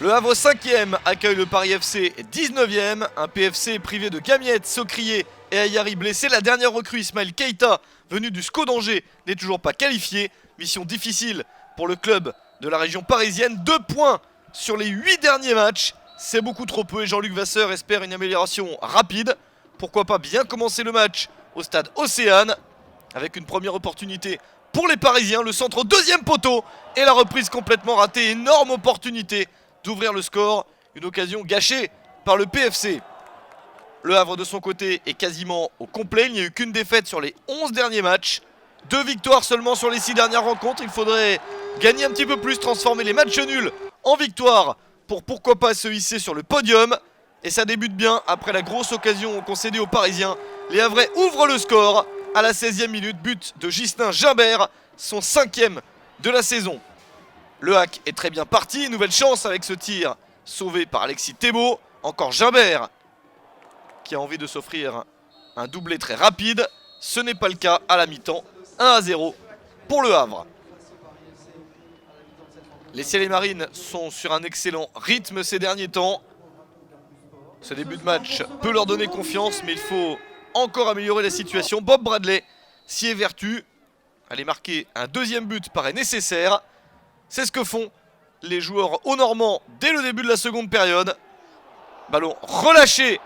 Le Havre 5e accueille le Paris FC 19e. Un PFC privé de Gamiette, Socrier et Ayari blessé. La dernière recrue, Ismaël Keita, venu du SCO d'Angers, n'est toujours pas qualifié. Mission difficile pour le club de la région parisienne. 2 points sur les 8 derniers matchs. C'est beaucoup trop peu et Jean-Luc Vasseur espère une amélioration rapide. Pourquoi pas bien commencer le match au stade Océane avec une première opportunité pour les Parisiens. Le centre au deuxième poteau et la reprise complètement ratée. Énorme opportunité d'ouvrir le score, une occasion gâchée par le PFC. Le Havre de son côté est quasiment au complet, il n'y a eu qu'une défaite sur les 11 derniers matchs. 2 victoires seulement sur les 6 dernières rencontres, il faudrait gagner un petit peu plus, transformer les matchs nuls en victoires pour pourquoi pas se hisser sur le podium. Et ça débute bien après la grosse occasion concédée aux Parisiens. Les Havrais ouvrent le score à la 16e minute, but de Ghislain Gimbert, son 5e de la saison. Le hack est très bien parti, nouvelle chance avec ce tir sauvé par Alexis Thébault. Encore Gimbert qui a envie de s'offrir un doublé très rapide. Ce n'est pas le cas à la mi-temps, 1-0 pour le Havre. Les Ciels et Marines sont sur un excellent rythme ces derniers temps. Ce début de match peut leur donner confiance, mais il faut encore améliorer la situation. Bob Bradley s'y évertue. Aller marquer un deuxième but paraît nécessaire. C'est ce que font les joueurs au Normand dès le début de la seconde période. Ballon relâché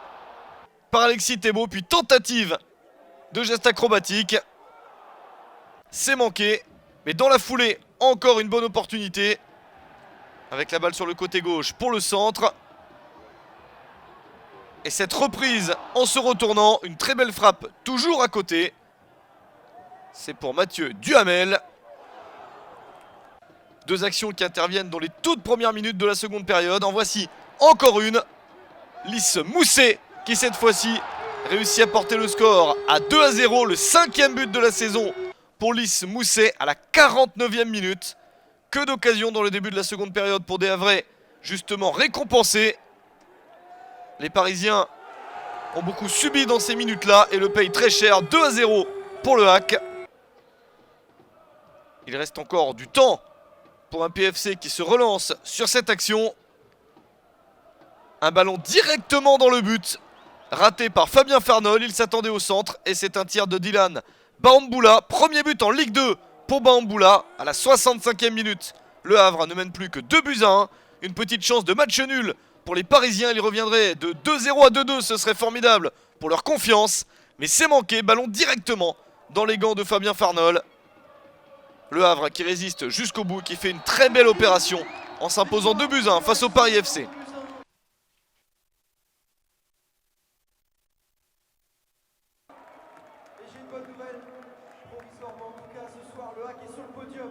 par Alexis Thébault, puis tentative de geste acrobatique. C'est manqué, mais dans la foulée, encore une bonne opportunité. Avec la balle sur le côté gauche pour le centre. Et cette reprise en se retournant, une très belle frappe toujours à côté. C'est pour Mathieu Duhamel. 2 actions qui interviennent dans les toutes premières minutes de la seconde période. En voici encore une. Lys Mousset qui cette fois-ci réussit à porter le score à 2-0. Le 5e but de la saison pour Lys Mousset à la 49e minute. Que d'occasions dans le début de la seconde période pour des Havrais justement récompensés. Les Parisiens ont beaucoup subi dans ces minutes-là et le payent très cher. 2-0 pour le hack. Il reste encore du temps pour un PFC qui se relance sur cette action. Un ballon directement dans le but, raté par Fabien Farnol. Il s'attendait au centre et c'est un tir de Dylan Bahamboula. Premier but en Ligue 2 pour Bahamboula à la 65e minute. Le Havre ne mène plus que 2-1. Une petite chance de match nul pour les Parisiens. Ils reviendraient de 2-0 à 2-2. Ce serait formidable pour leur confiance. Mais c'est manqué. Ballon directement dans les gants de Fabien Farnol. Le Havre qui résiste jusqu'au bout, qui fait une très belle opération en s'imposant 2-1 face au Paris FC. Et j'ai une bonne nouvelle, provisoirement en tout cas ce soir, le hack est sur le podium.